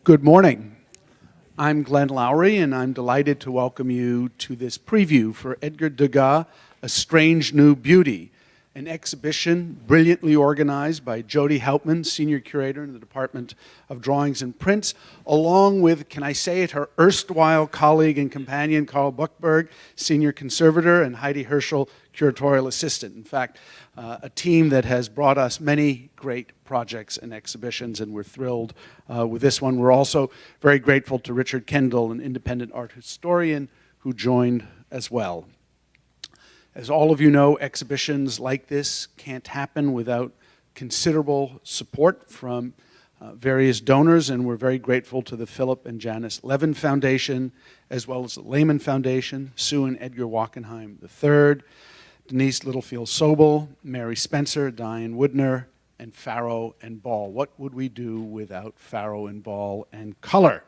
Good morning. I'm Glenn Lowry, and I'm delighted to welcome you to this preview for Edgar Degas, A Strange New Beauty, an exhibition brilliantly organized by Jody Houtman, Senior Curator in the Department of Drawings and Prints, along with, can I say it, her erstwhile colleague and companion, Carl Buchberg, Senior Conservator, and Heidi Herschel, Curatorial Assistant. In fact, a team that has brought us many great projects and exhibitions, and we're thrilled with this one. We're also very grateful to Richard Kendall, an independent art historian, who joined as well. As all of you know, exhibitions like this can't happen without considerable support from various donors, and we're very grateful to the Philip and Janice Levin Foundation, as well as the Lehman Foundation, Sue and Edgar Wachenheim III, Denise Littlefield-Sobel, Mary Spencer, Diane Woodner, and Farrow and Ball. What would we do without Farrow and Ball and color?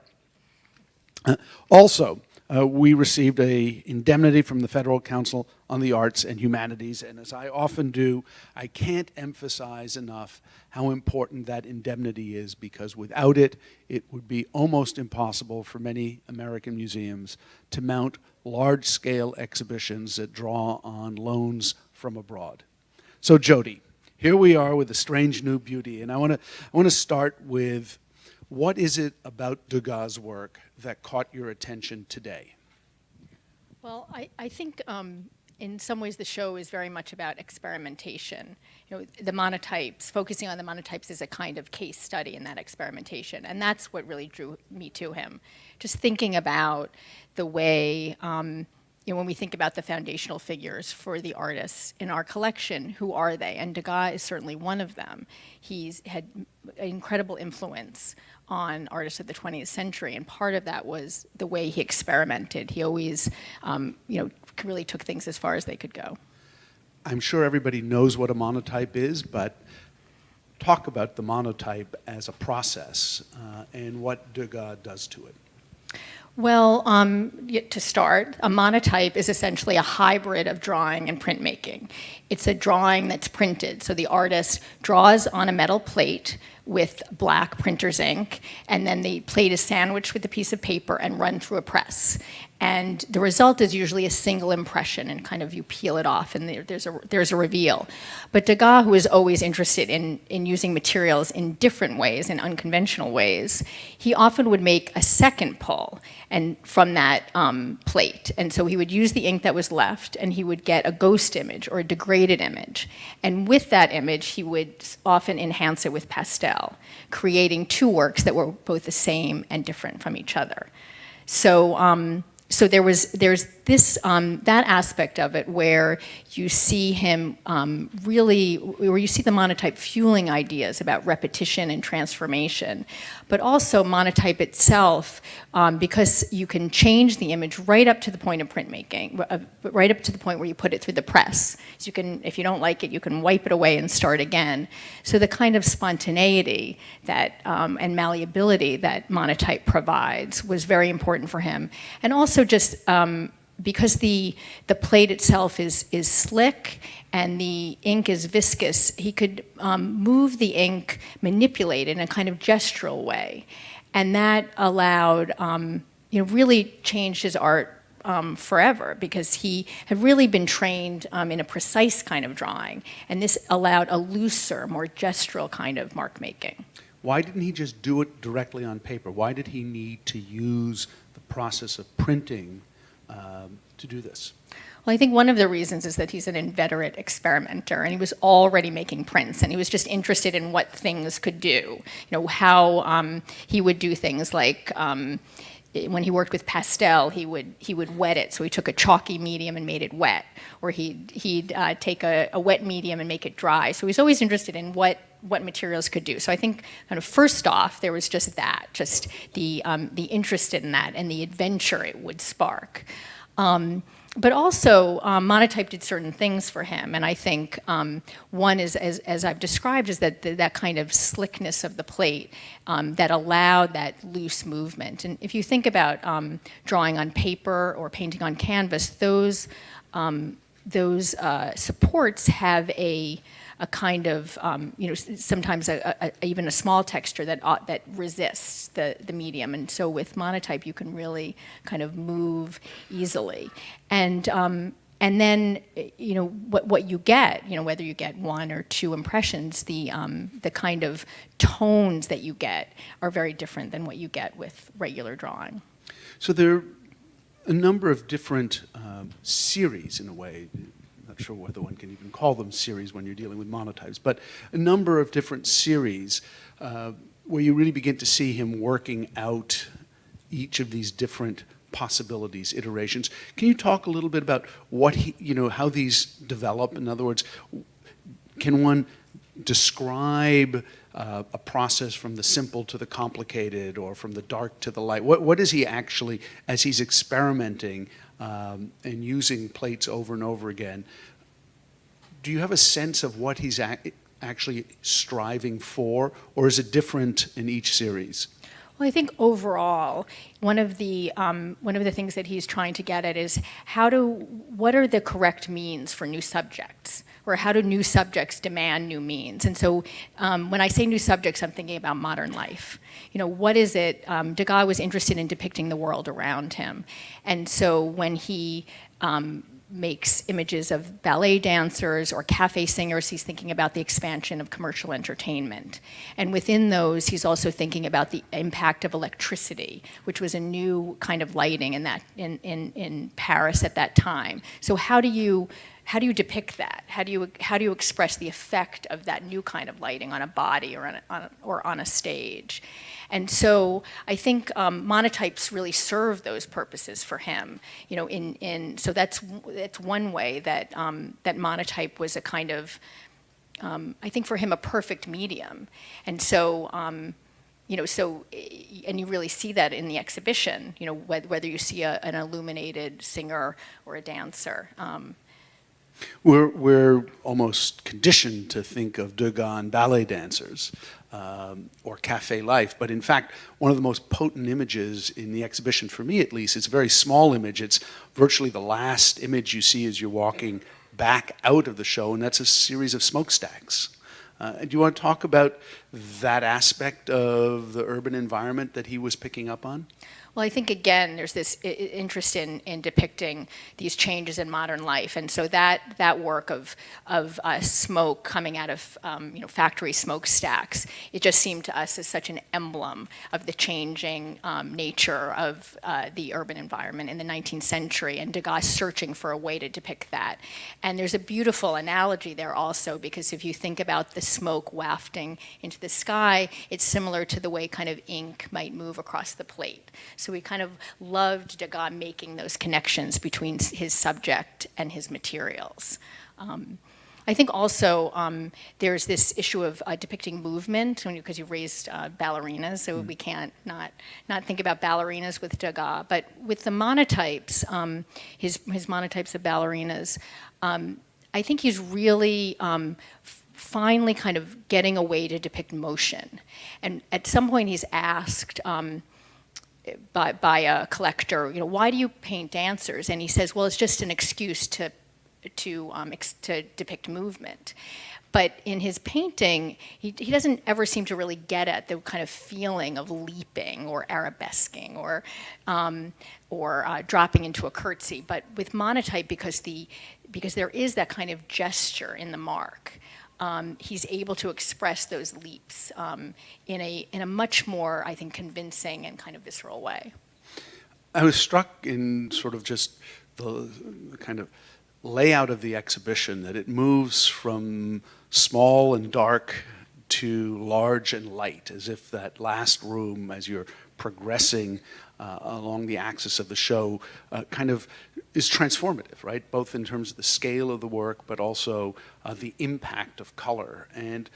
Also, we received an indemnity from the Federal Council on the Arts and Humanities, and as I often do, I can't emphasize enough how important that indemnity is, because without it, it would be almost impossible for many American museums to mount large-scale exhibitions that draw on loans from abroad. So Jody, here we are with A Strange New Beauty, and I want to start with, what is it about Degas' work that caught your attention today? Well, I think in some ways the show is very much about experimentation. You know, the monotypes, focusing on the monotypes is a kind of case study in that experimentation, and that's what really drew me to him. Just thinking about the way, when we think about the foundational figures for the artists in our collection, who are they? And Degas is certainly one of them. He's had incredible influence on artists of the 20th century, and part of that was the way he experimented. He always, really took things as far as they could go. I'm sure everybody knows what a monotype is, but talk about the monotype as a process and what Degas does to it. Well, to start, a monotype is essentially a hybrid of drawing and printmaking. It's a drawing that's printed, so the artist draws on a metal plate with black printer's ink, and then the plate is sandwiched with a piece of paper and run through a press. And the result is usually a single impression, and kind of you peel it off and there's a reveal. But Degas, who is always interested in using materials in different ways, in unconventional ways, he often would make a second pull and from that plate. And so he would use the ink that was left, and he would get a ghost image or a degraded image. And with that image, he would often enhance it with pastel, creating two works that were both the same and different from each other. So there's this that aspect of it where you see him where you see the monotype fueling ideas about repetition and transformation, but also monotype itself, because you can change the image right up to the point of printmaking, right up to the point where you put it through the press. So you can, if you don't like it, you can wipe it away and start again. So the kind of spontaneity that and malleability that monotype provides was very important for him, and also just because the plate itself is slick and the ink is viscous, he could move the ink, manipulate it in a kind of gestural way, and that allowed, really changed his art forever, because he had really been trained in a precise kind of drawing, and this allowed a looser, more gestural kind of mark making. Why didn't he just do it directly on paper? Why did he need to use the process of printing to do this? Well, I think one of the reasons is that he's an inveterate experimenter, and he was already making prints, and he was just interested in what things could do. How he would do things like, when he worked with pastel, he would wet it. So he took a chalky medium and made it wet, or he'd take a wet medium and make it dry. So he's always interested in what materials could do. So I think kind of first off, there was just that, just the interest in that and the adventure it would spark. But also, monotype did certain things for him, and I think one is, as I've described, is that kind of slickness of the plate that allowed that loose movement. And if you think about drawing on paper or painting on canvas, those supports have a a kind of, sometimes even a small texture that resists the medium. And so with monotype, you can really kind of move easily. And then, what you get, whether you get one or two impressions, the kind of tones that you get are very different than what you get with regular drawing. So there are a number of different series, in a way. Not sure whether one can even call them series when you're dealing with monotypes, but a number of different series where you really begin to see him working out each of these different possibilities, iterations. Can you talk a little bit about what how these develop? In other words, can one describe a process from the simple to the complicated, or from the dark to the light? What is he actually, as he's experimenting and using plates over and over again, do you have a sense of what he's actually striving for, or is it different in each series? Well, I think overall, one of the things that he's trying to get at is what are the correct means for new subjects, or how do new subjects demand new means? And so, when I say new subjects, I'm thinking about modern life. What is it? Degas was interested in depicting the world around him, and so when he makes images of ballet dancers or cafe singers, he's thinking about the expansion of commercial entertainment. And within those, he's also thinking about the impact of electricity, which was a new kind of lighting in Paris at that time. So how do you depict that? How do you express the effect of that new kind of lighting on a body or on a stage? And so I think monotypes really serve those purposes for him. So that's one way that that monotype was a kind of, I think for him, a perfect medium. And so and you really see that in the exhibition. Whether you see an illuminated singer or a dancer. We're almost conditioned to think of Degas and ballet dancers or cafe life, but in fact, one of the most potent images in the exhibition, for me at least, it's a very small image. It's virtually the last image you see as you're walking back out of the show, and that's a series of smokestacks. Do you want to talk about that aspect of the urban environment that he was picking up on? Well, I think, again, there's this interest in depicting these changes in modern life. And so that work of smoke coming out of factory smokestacks, it just seemed to us as such an emblem of the changing nature of the urban environment in the 19th century, and Degas searching for a way to depict that. And there's a beautiful analogy there also, because if you think about the smoke wafting into the sky, it's similar to the way kind of ink might move across the plate. So we kind of loved Degas making those connections between his subject and his materials. I think also there's this issue of depicting movement, because you raised ballerinas, so we can't not think about ballerinas with Degas. But with the monotypes, his monotypes of ballerinas, I think he's really finally kind of getting a way to depict motion. And at some point he's asked, by a collector, why do you paint dancers? And he says, well, it's just an excuse to depict movement. But in his painting, he doesn't ever seem to really get at the kind of feeling of leaping or arabesquing or dropping into a curtsy. But with monotype, because there is that kind of gesture in the mark, he's able to express those leaps in a much more, I think, convincing and kind of visceral way. I was struck in sort of just the kind of layout of the exhibition, that it moves from small and dark to large and light, as if that last room, as you're progressing along the axis of the show, kind of is transformative, right? Both in terms of the scale of the work, but also the impact of color. And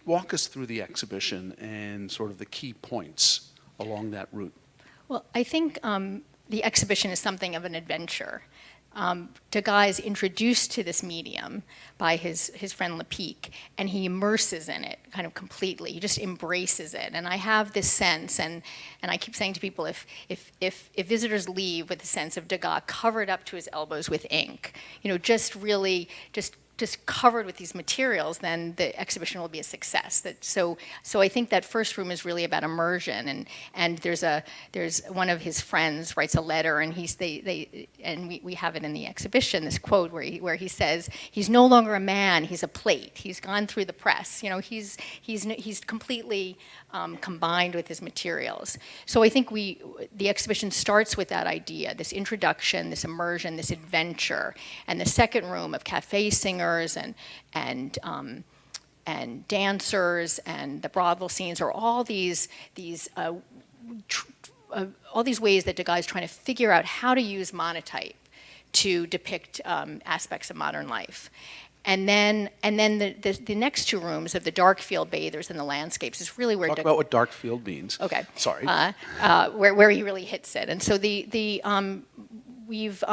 walk us through the exhibition and sort of the key points along that route. Well, I think the exhibition is something of an adventure. Degas is introduced to this medium by his friend Lepic, and he immerses in it kind of completely. He just embraces it. And I have this sense, and I keep saying to people, if visitors leave with a sense of Degas covered up to his elbows with ink, just really just just covered with these materials, then the exhibition will be a success. So I think that first room is really about immersion, and there's one of his friends writes a letter, and we have it in the exhibition, this quote where he says, he's no longer a man, he's a plate. He's gone through the press. He's completely combined with his materials. So I think the exhibition starts with that idea, this introduction, this immersion, this adventure, and the second room of cafe singers and dancers and the brothel scenes are all these ways that Degas is trying to figure out how to use monotype to depict aspects of modern life. And then the next two rooms of the dark field bathers and the landscapes is really where Talk about what dark field means. Okay. Sorry. Where he really hits it. And so we've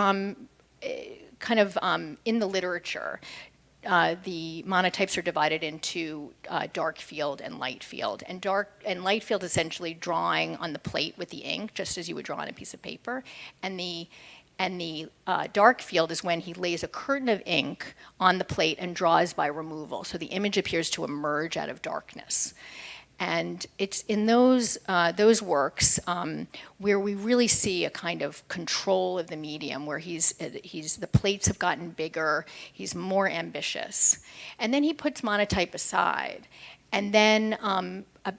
kind of in the literature, the monotypes are divided into dark field and light field. And light field essentially drawing on the plate with the ink, just as you would draw on a piece of paper. And the dark field is when he lays a curtain of ink on the plate and draws by removal. So the image appears to emerge out of darkness. And it's in those works where we really see a kind of control of the medium, where the plates have gotten bigger, he's more ambitious. And then he puts monotype aside. And then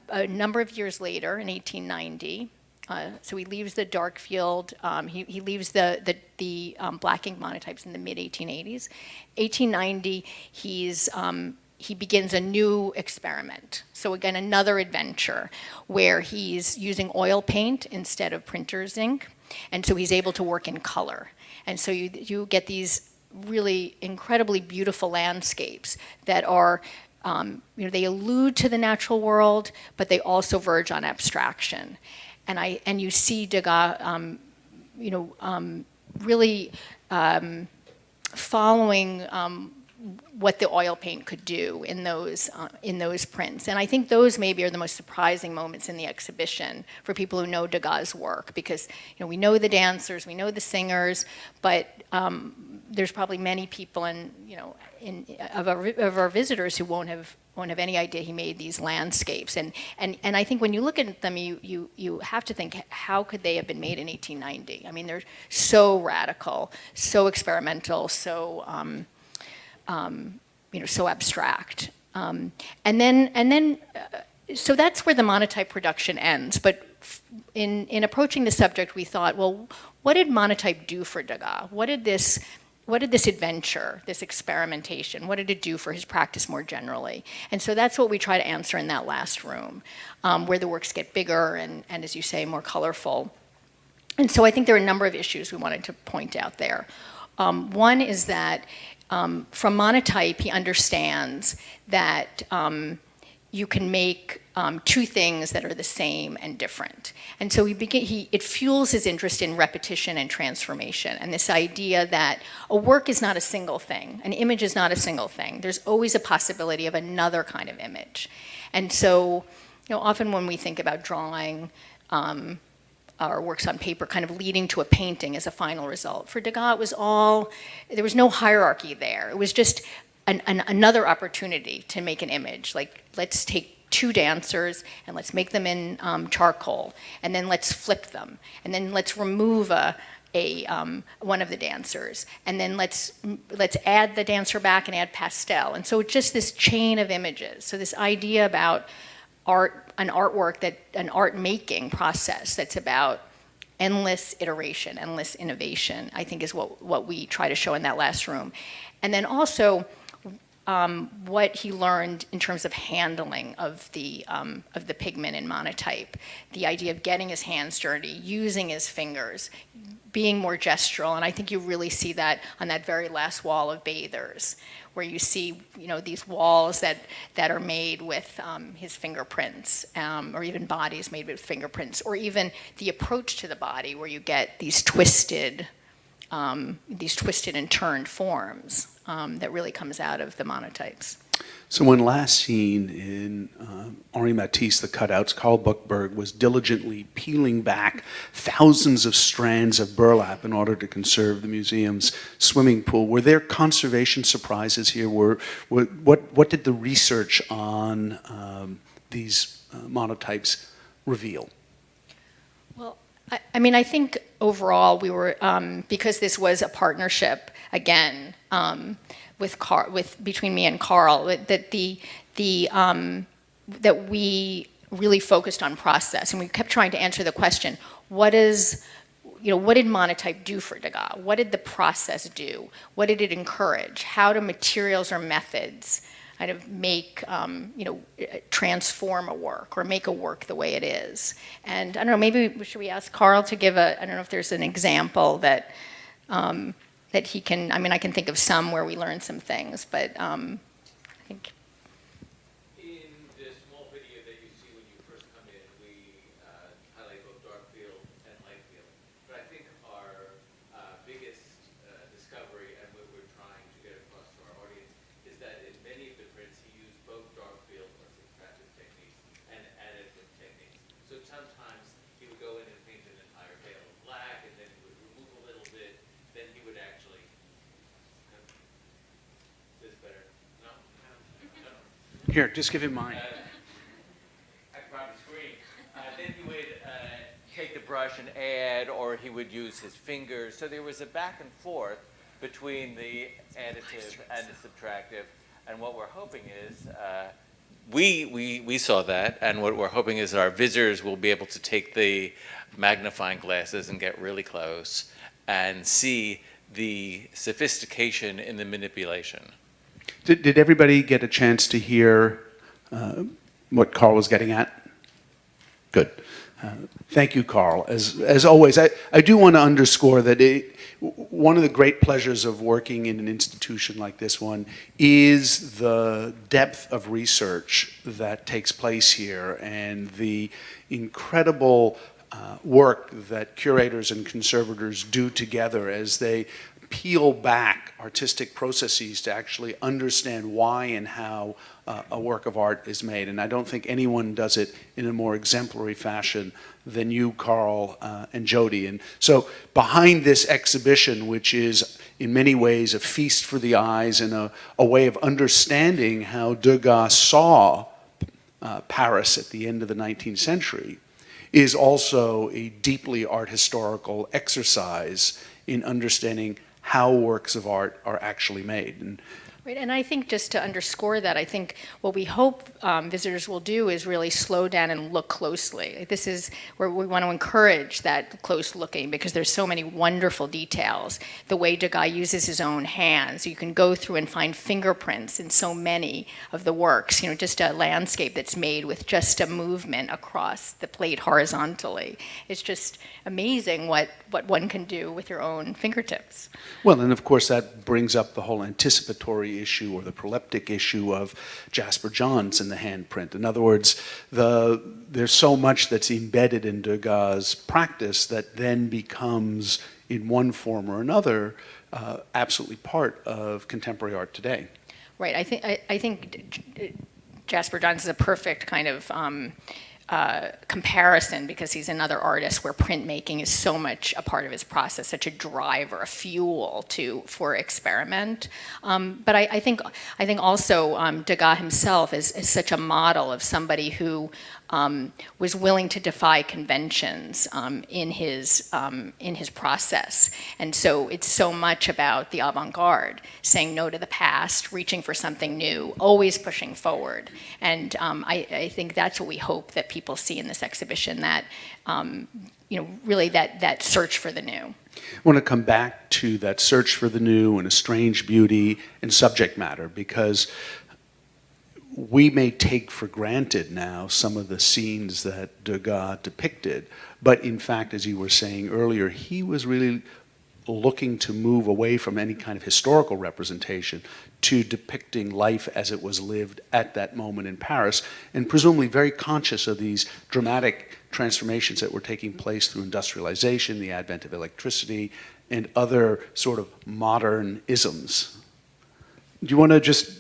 a number of years later, in 1890, so he leaves the dark field, he leaves the black ink monotypes in the mid-1880s. 1890, he begins a new experiment. So again, another adventure where he's using oil paint instead of printer's ink. And so he's able to work in color. And so you get these really incredibly beautiful landscapes that are, they allude to the natural world, but they also verge on abstraction. And you see Degas, really following what the oil paint could do in those prints. And I think those maybe are the most surprising moments in the exhibition for people who know Degas' work, because we know the dancers, we know the singers, but there's probably many people of our visitors who won't have any idea he made these landscapes. And I think when you look at them, you have to think, how could they have been made in 1890? I mean, they're so radical, so experimental, so so abstract. So that's where the monotype production ends. But in approaching the subject, we thought, well, what did monotype do for Degas? What did this adventure, this experimentation, what did it do for his practice more generally? And so that's what we try to answer in that last room, where the works get bigger and, as you say, more colorful. And so I think there are a number of issues we wanted to point out there. One is that from monotype, he understands that you can make two things that are the same and different. And so it fuels his interest in repetition and transformation, and this idea that a work is not a single thing, an image is not a single thing. There's always a possibility of another kind of image. And so, often when we think about drawing, our works on paper kind of leading to a painting as a final result. For Degas, there was no hierarchy there. It was just another opportunity to make an image. Like, let's take two dancers and let's make them in charcoal, and then let's flip them, and then let's remove one of the dancers, and then let's add the dancer back and add pastel. And so it's just this chain of images. So this idea about an art making process that's about endless iteration, endless innovation, I think is what we try to show in that last room. And then also what he learned in terms of handling of the pigment in monotype, the idea of getting his hands dirty, using his fingers, being more gestural. And I think you really see that on that very last wall of Bathers, where you see these walls that are made with his fingerprints, or even bodies made with fingerprints, or even the approach to the body, where you get these twisted and turned forms that really comes out of the monotypes. So when last seen in Henri Matisse, The Cutouts, Carl Buchberg was diligently peeling back thousands of strands of burlap in order to conserve the museum's swimming pool. Were there conservation surprises here? What did the research on these monotypes reveal? Well, I mean, I think overall we were, because this was a partnership, again, between me and Carl, that that we really focused on process, and we kept trying to answer the question: what did Monotype do for Degas? What did the process do? What did it encourage? How do materials or methods kind of make transform a work or make a work the way it is? And I don't know, maybe should we ask Carl to give I don't know if there's an example that. That he can, I mean, I can think of some where we learned some things, but I think. In the small video that you see when you first come in, we highlight both dark field and light field. But I think our biggest discovery and what we're trying to get across to our audience is that in many of the prints, he used both dark field or subtractive techniques and additive techniques. So sometimes he would go in and paint an entire veil of black, and then he would remove a little bit. Then he would actually, this better, no. Here, just give him mine. I could probably scream. Then he would take the brush and add, or he would use his fingers. So there was a back and forth between the additive and the subtractive. And what we're hoping is, we saw that, and what we're hoping is our visitors will be able to take the magnifying glasses and get really close and see the sophistication in the manipulation. Did everybody get a chance to hear what Carl was getting at? Good. Thank you, Carl. As always, I do want to underscore that one of the great pleasures of working in an institution like this one is the depth of research that takes place here and the incredible work that curators and conservators do together as they peel back artistic processes to actually understand why and how a work of art is made. And I don't think anyone does it in a more exemplary fashion than you, Carl, and Jody. And so behind this exhibition, which is in many ways a feast for the eyes and a way of understanding how Degas saw Paris at the end of the 19th century, is also a deeply art historical exercise in understanding how works of art are actually made. Right, and I think just to underscore that, I think what we hope visitors will do is really slow down and look closely. This is where we want to encourage that close looking because there's so many wonderful details. The way Degas uses his own hands, you can go through and find fingerprints in so many of the works. Just a landscape that's made with just a movement across the plate horizontally. It's just amazing what one can do with your own fingertips. Well, and of course that brings up the whole anticipatory issue or the proleptic issue of Jasper Johns in the handprint. In other words, there's so much that's embedded in Degas' practice that then becomes, in one form or another, absolutely part of contemporary art today. Right. I think Jasper Johns is a perfect kind of comparison because he's another artist where printmaking is so much a part of his process, such a driver, a fuel for experiment. But I think also Degas himself is such a model of somebody who was willing to defy conventions in his process. And so it's so much about the avant-garde, saying no to the past, reaching for something new, always pushing forward. And I think that's what we hope that people see in this exhibition, that really that search for the new. I want to come back to that search for the new and a strange beauty and subject matter, because we may take for granted now some of the scenes that Degas depicted, but in fact, as you were saying earlier, he was really looking to move away from any kind of historical representation to depicting life as it was lived at that moment in Paris, and presumably very conscious of these dramatic transformations that were taking place through industrialization, the advent of electricity, and other sort of modern isms. Do you want to just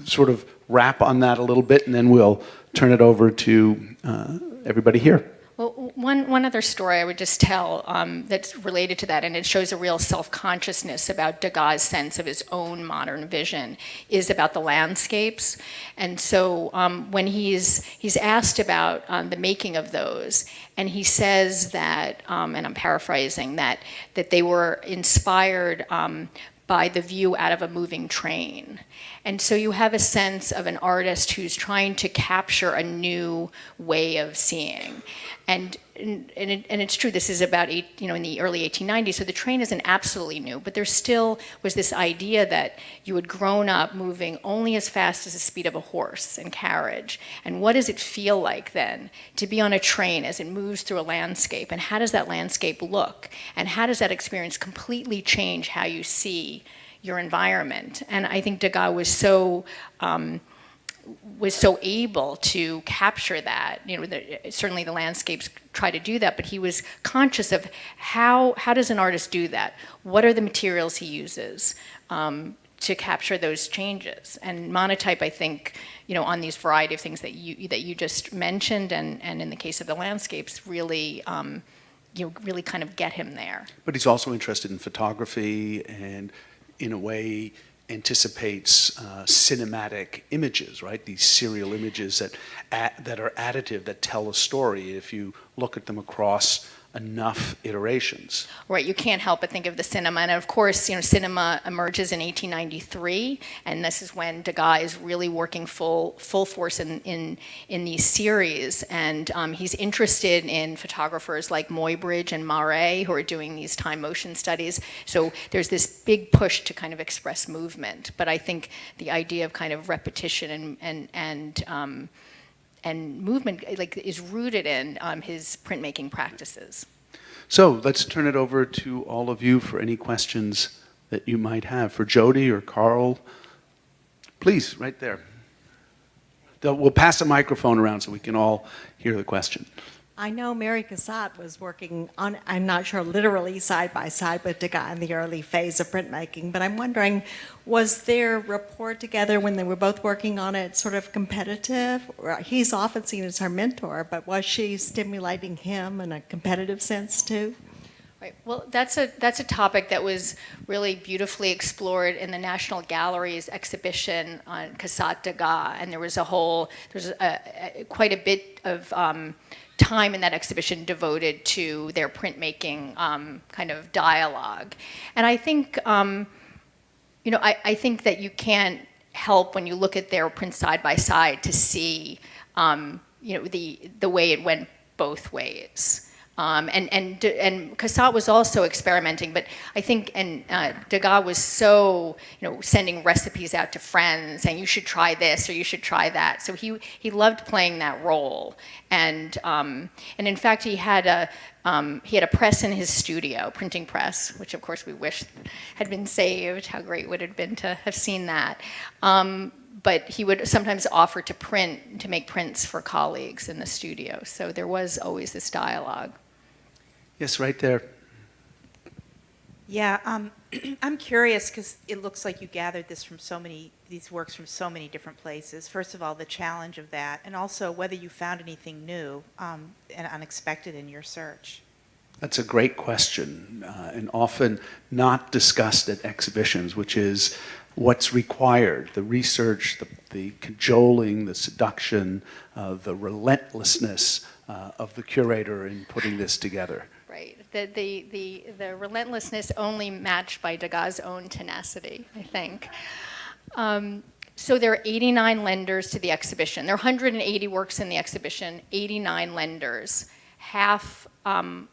sort of wrap on that a little bit, and then we'll turn it over to everybody here. Well, one other story I would just tell that's related to that, and it shows a real self-consciousness about Degas' sense of his own modern vision, is about the landscapes. And so when he's asked about the making of those, and he says that, and I'm paraphrasing, that they were inspired by the view out of a moving train. And so you have a sense of an artist who's trying to capture a new way of seeing. And it's true, this is about, in the early 1890s, so the train isn't absolutely new, but there still was this idea that you had grown up moving only as fast as the speed of a horse and carriage. And what does it feel like then to be on a train as it moves through a landscape? And how does that landscape look? And how does that experience completely change how you see your environment? And I think Degas was so able to capture that. Certainly the landscapes try to do that, but he was conscious of how does an artist do that? What are the materials he uses to capture those changes? And monotype, I think, on these variety of things that you just mentioned, and in the case of the landscapes, really really kind of get him there. But he's also interested in photography and, in a way, anticipates cinematic images, right? These serial images that are additive, that tell a story if you look at them across enough iterations. Right, you can't help but think of the cinema, and of course, cinema emerges in 1893, and this is when Degas is really working full force in these series, and he's interested in photographers like Muybridge and Mare, who are doing these time motion studies. So there's this big push to kind of express movement, but I think the idea of kind of repetition and movement is rooted in his printmaking practices. So let's turn it over to all of you for any questions that you might have. For Jody or Carl, please, right there. We'll pass the microphone around so we can all hear the question. I know Mary Cassatt was working on, I'm not sure literally side by side with Degas in the early phase of printmaking, but I'm wondering, was their rapport together when they were both working on it sort of competitive? He's often seen as her mentor, but was she stimulating him in a competitive sense too? Right. Well, that's a topic that was really beautifully explored in the National Gallery's exhibition on Cassatt Degas, and there was quite a bit of time in that exhibition devoted to their printmaking kind of dialogue. And I think, I think that you can't help when you look at their prints side by side to see, the way it went both ways. And Cassatt was also experimenting, but I think, Degas was so, sending recipes out to friends, saying you should try this or you should try that. So he loved playing that role, and in fact he had a press in his studio, printing press, which of course we wish had been saved. How great would it have been to have seen that. But he would sometimes offer to make prints for colleagues in the studio. So there was always this dialogue. Yes, right there. Yeah, I'm curious because it looks like you gathered these works from so many different places. First of all, the challenge of that, and also whether you found anything new and unexpected in your search. That's a great question, and often not discussed at exhibitions, which is what's required, the research, the cajoling, the seduction, the relentlessness of the curator in putting this together. Right. The relentlessness only matched by Degas' own tenacity, I think. So there are 89 lenders to the exhibition. There are 180 works in the exhibition, 89 lenders, half from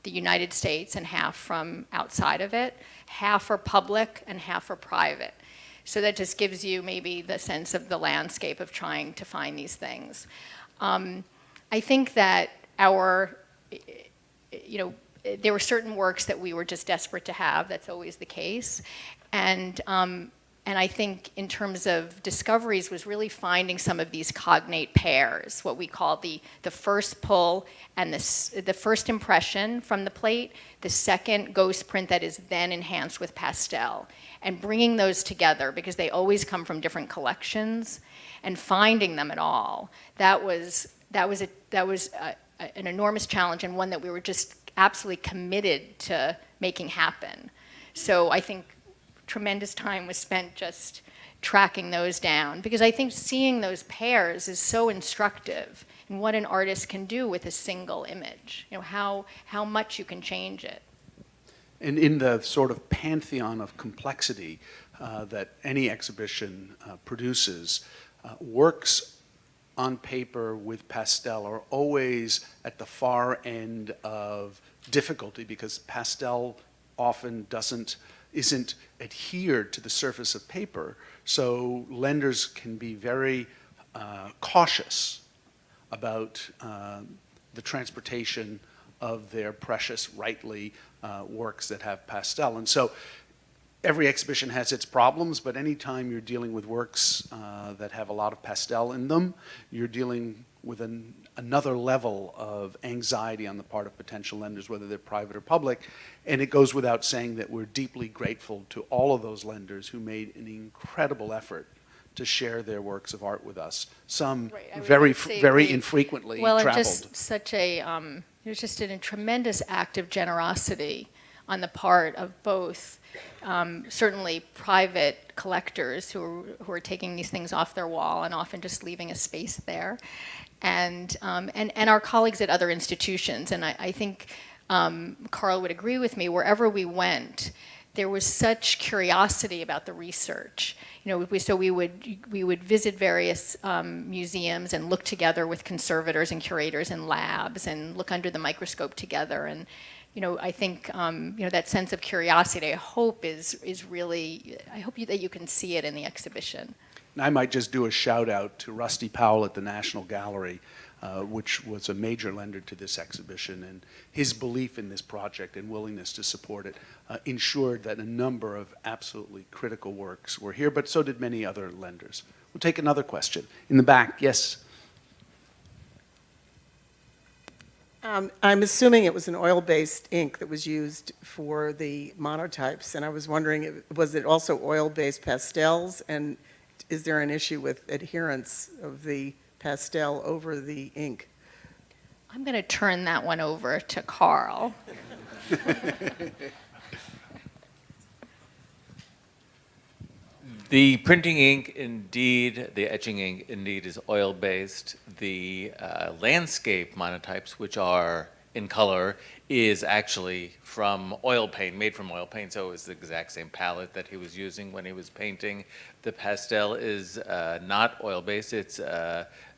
the United States and half from outside of it. Half are public and half are private. So that just gives you maybe the sense of the landscape of trying to find these things. I think that there were certain works that we were just desperate to have. That's always the case. And And I think in terms of discoveries was really finding some of these cognate pairs, what we call the first pull and the first impression from the plate, the second ghost print that is then enhanced with pastel. And bringing those together, because they always come from different collections, and finding them at all, that was an enormous challenge, and one that we were just absolutely committed to making happen. So I think tremendous time was spent just tracking those down, because I think seeing those pairs is so instructive in what an artist can do with a single image, how much you can change it. And in the sort of pantheon of complexity that any exhibition produces, works on paper with pastel are always at the far end of difficulty, because pastel often isn't adhered to the surface of paper. So lenders can be very cautious about the transportation of their precious, rightly works that have pastel. And so every exhibition has its problems, but anytime you're dealing with works that have a lot of pastel in them, you're dealing with another level of anxiety on the part of potential lenders, whether they're private or public. And it goes without saying that we're deeply grateful to all of those lenders who made an incredible effort to share their works of art with us. Some very infrequently traveled. It was just a tremendous act of generosity on the part of both certainly private collectors who are taking these things off their wall and often just leaving a space there, and our colleagues at other institutions. And I think Carl would agree with me, wherever we went, there was such curiosity about the research. We would visit various museums and look together with conservators and curators in labs and look under the microscope together. And I think that sense of curiosity, I hope that you can see it in the exhibition. And I might just do a shout out to Rusty Powell at the National Gallery, which was a major lender to this exhibition, and his belief in this project and willingness to support it ensured that a number of absolutely critical works were here, but so did many other lenders. We'll take another question. In the back, yes? I'm assuming it was an oil-based ink that was used for the monotypes, and I was wondering, was it also oil-based pastels, and is there an issue with adherence of the pastel over the ink? I'm going to turn that one over to Carl. The printing ink, indeed, the etching ink, indeed, is oil-based. The landscape monotypes, which are in color, is actually from oil paint, made from oil paint, so it was the exact same palette that he was using when he was painting. The pastel is not oil-based. It's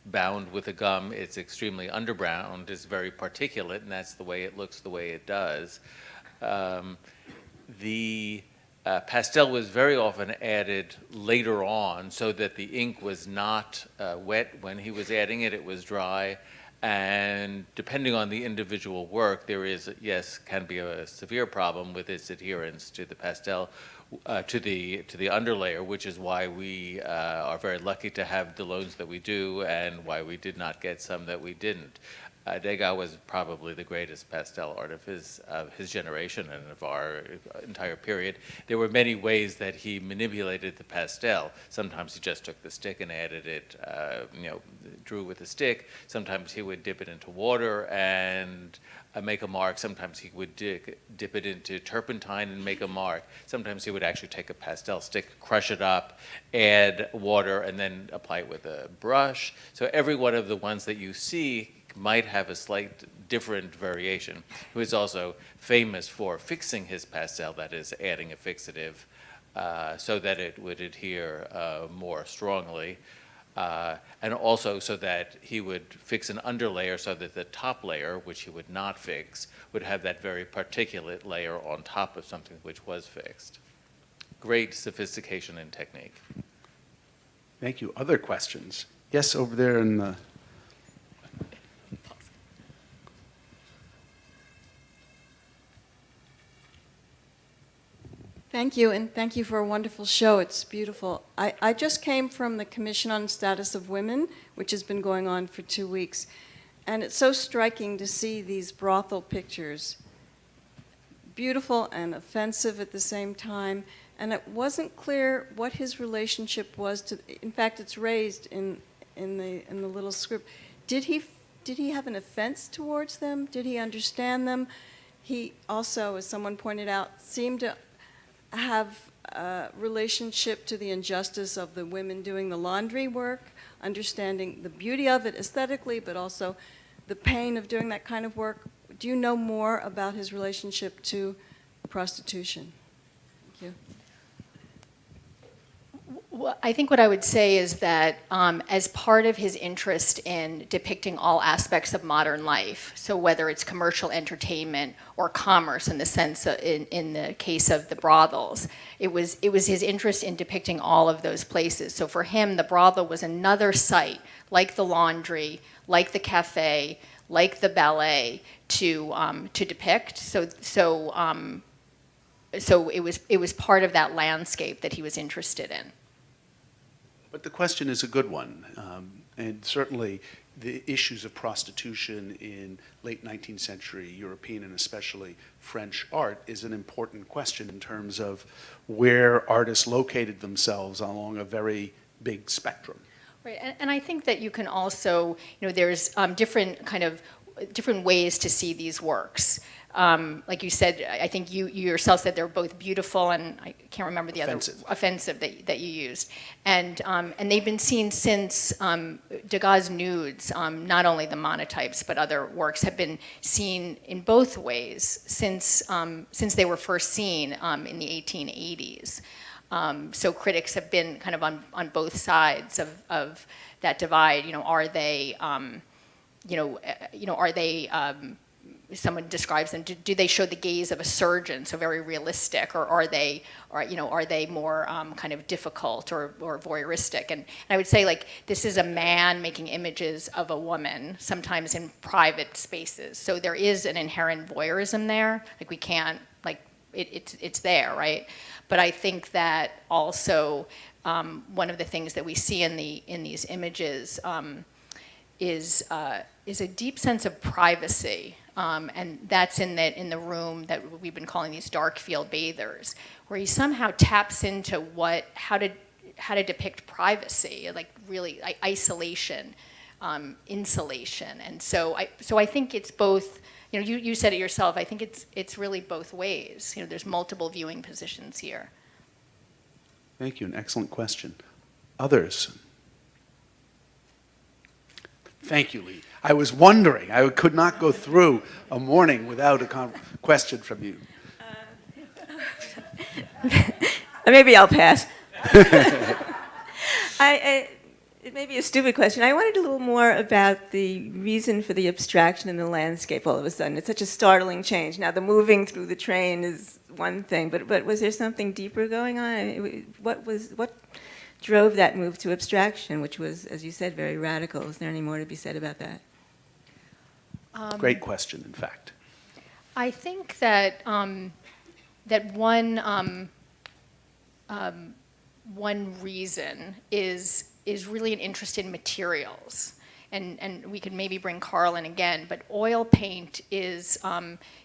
bound with a gum. It's extremely underbound. It's very particulate, and that's the way it looks, the way it does. The pastel was very often added later on so that the ink was not wet when he was adding it. It was dry. And depending on the individual work, there is, yes, can be a severe problem with its adherence to the pastel, to the underlayer, which is why we are very lucky to have the loans that we do and why we did not get some that we didn't. Degas was probably the greatest pastel art of his generation and of our entire period. There were many ways that he manipulated the pastel. Sometimes he just took the stick and added it, drew with a stick. Sometimes he would dip it into water and make a mark. Sometimes he would dip it into turpentine and make a mark. Sometimes he would actually take a pastel stick, crush it up, add water, and then apply it with a brush. So every one of the ones that you see might have a slight different variation. He was also famous for fixing his pastel, that is, adding a fixative so that it would adhere more strongly. And also so that he would fix an underlayer so that the top layer, which he would not fix, would have that very particulate layer on top of something which was fixed. Great sophistication and technique. Thank you. Other questions? Yes, over there in the... Thank you, and thank you for a wonderful show. It's beautiful. I just came from the Commission on Status of Women, which has been going on for 2 weeks, and it's so striking to see these brothel pictures. Beautiful and offensive at the same time, and it wasn't clear what his relationship was to. In fact, it's raised in the little script. Did he have an offense towards them? Did he understand them? He also, as someone pointed out, seemed to have a relationship to the injustice of the women doing the laundry work, understanding the beauty of it aesthetically, but also the pain of doing that kind of work. Do you know more about his relationship to prostitution? Thank you. Well, I think what I would say is that as part of his interest in depicting all aspects of modern life, so whether it's commercial entertainment or commerce in the sense of, in the case of the brothels, it was his interest in depicting all of those places. So for him, the brothel was another site, like the laundry, like the cafe, like the ballet, to depict. So it was part of that landscape that he was interested in. But the question is a good one, and certainly the issues of prostitution in late 19th century European and especially French art is an important question in terms of where artists located themselves along a very big spectrum. Right, and I think that you can also, there's different ways to see these works. Like you said, I think you yourself said they're both beautiful, and I can't remember the other offensive that you used, and they've been seen since Degas' nudes. Not only the monotypes, but other works have been seen in both ways since they were first seen in the 1880s. So critics have been kind of on both sides of that divide. Are they, are they? Someone describes them. Do they show the gaze of a surgeon, so very realistic, or are they more kind of difficult or voyeuristic? And I would say, like, this is a man making images of a woman, sometimes in private spaces. So there is an inherent voyeurism there. Like, we can't, like, it's there, right? But I think that also one of the things that we see in these images is a deep sense of privacy. And that's in the room that we've been calling these dark field bathers, where he somehow taps into how to depict privacy, like really isolation, insulation. And so I think it's both. You said it yourself. I think it's really both ways. There's multiple viewing positions here. Thank you. An excellent question. Others? Thank you, Lee. I was wondering. I could not go through a morning without a question from you. Maybe I'll pass. It may be a stupid question. I wanted a little more about the reason for the abstraction in the landscape all of a sudden. It's such a startling change. Now, the moving through the train is one thing, but was there something deeper going on? What drove that move to abstraction, which was, as you said, very radical? Is there any more to be said about that? Great question, in fact. I think that that one reason is really an interest in materials, and we could maybe bring Carl in again. But oil paint is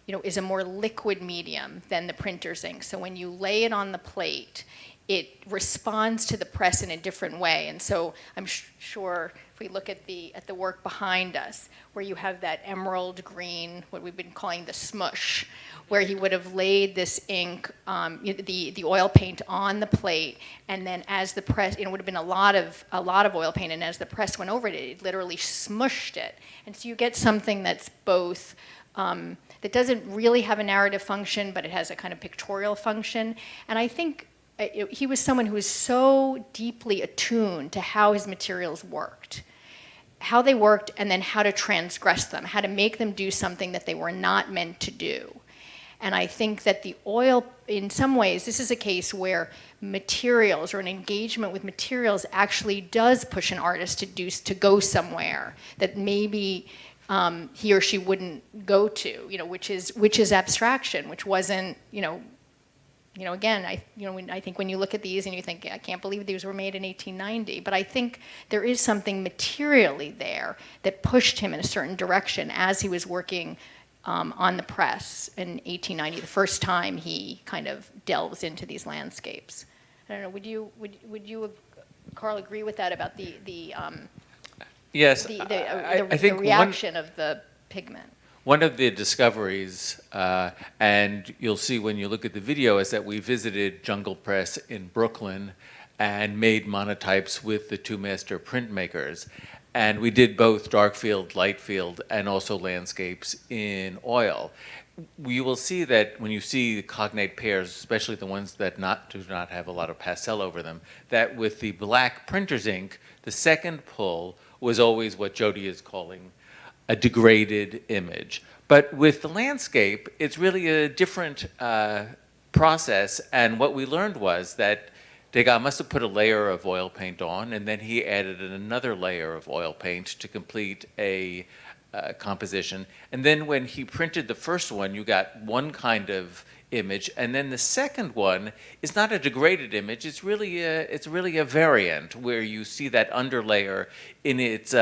is a more liquid medium than the printer's ink. So when you lay it on the plate, it responds to the press in a different way. And so I'm sure if we look at the work behind us, where you have that emerald green, what we've been calling the smush, where he would have laid this ink, the oil paint on the plate, and then as the press, it would have been a lot of oil paint, and as the press went over it, it literally smushed it. And so you get something that's both, that doesn't really have a narrative function, but it has a kind of pictorial function. And I think he was someone who was so deeply attuned to how his materials worked, and then how to transgress them, how to make them do something that they were not meant to do. And I think that the oil, in some ways, this is a case where materials or an engagement with materials actually does push an artist to go somewhere that maybe he or she wouldn't go to, which is abstraction, which wasn't, again, I think when you look at these and you think, I can't believe these were made in 1890, but I think there is something materially there that pushed him in a certain direction as he was working on the press in 1890, the first time he kind of delves into these landscapes. I don't know, would you, Carl, agree with that about the Yes, I think reaction of the pigment? one of the discoveries, and you'll see when you look at the video, is that we visited Jungle Press in Brooklyn and made monotypes with the two master printmakers. And we did both dark field, light field, and also landscapes in oil. You will see that when you see the cognate pairs, especially the ones that do not have a lot of pastel over them, that with the black printer's ink, the second pull was always what Jody is calling a degraded image. But with the landscape, it's really a different process. And what we learned was that Degas must have put a layer of oil paint on, and then he added another layer of oil paint to complete a composition. And then when he printed the first one, you got one kind of image, and then the second one is not a degraded image. It's really a variant where you see that underlayer in its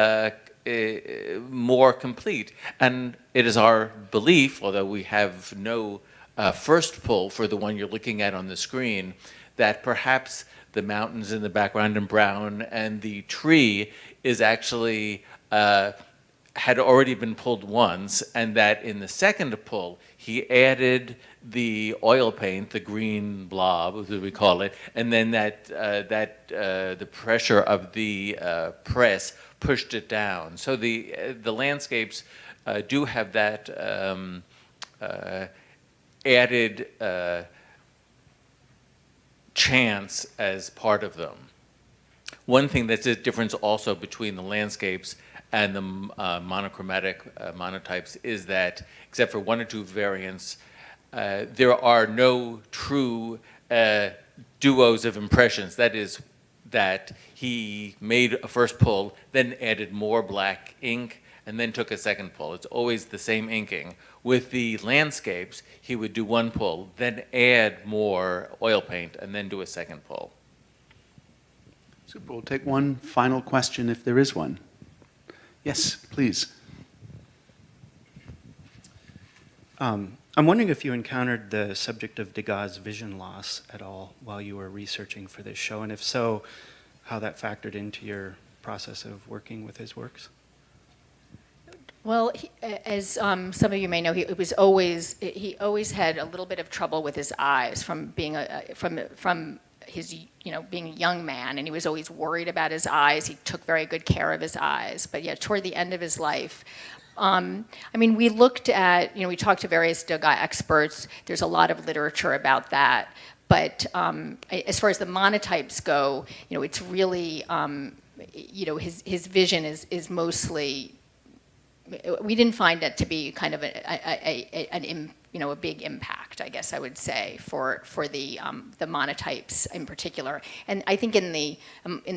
more complete. And it is our belief, although we have no first pull for the one you're looking at on the screen, that perhaps the mountains in the background in brown and the tree is actually had already been pulled once, and that in the second pull he added the oil paint, the green blob, as we call it, and then the pressure of the press pushed it down. So the landscapes do have that added chance as part of them. One thing that's a difference also between the landscapes and the monochromatic monotypes is that, except for one or two variants, there are no true duos of impressions. That is, that he made a first pull, then added more black ink, and then took a second pull. It's always the same inking. With the landscapes, he would do one pull, then add more oil paint, and then do a second pull. Super. We'll take one final question if there is one. Yes, please. I'm wondering if you encountered the subject of Degas' vision loss at all while you were researching for this show, and if so, how that factored into your process of working with his works? Well, as some of you may know, he always had a little bit of trouble with his eyes from being from his being a young man, and he was always worried about his eyes. He took very good care of his eyes, but yeah, toward the end of his life. We looked at, we talked to various Degas experts. There's a lot of literature about that. But as far as the monotypes go, it's really, his vision is mostly, we didn't find it to be kind of a big impact, I guess I would say, for the monotypes in particular. And I think in the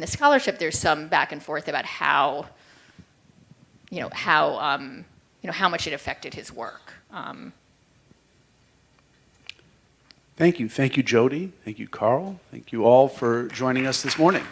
scholarship, there's some back and forth about how much it affected his work. Thank you. Thank you, Jody. Thank you, Carl. Thank you all for joining us this morning.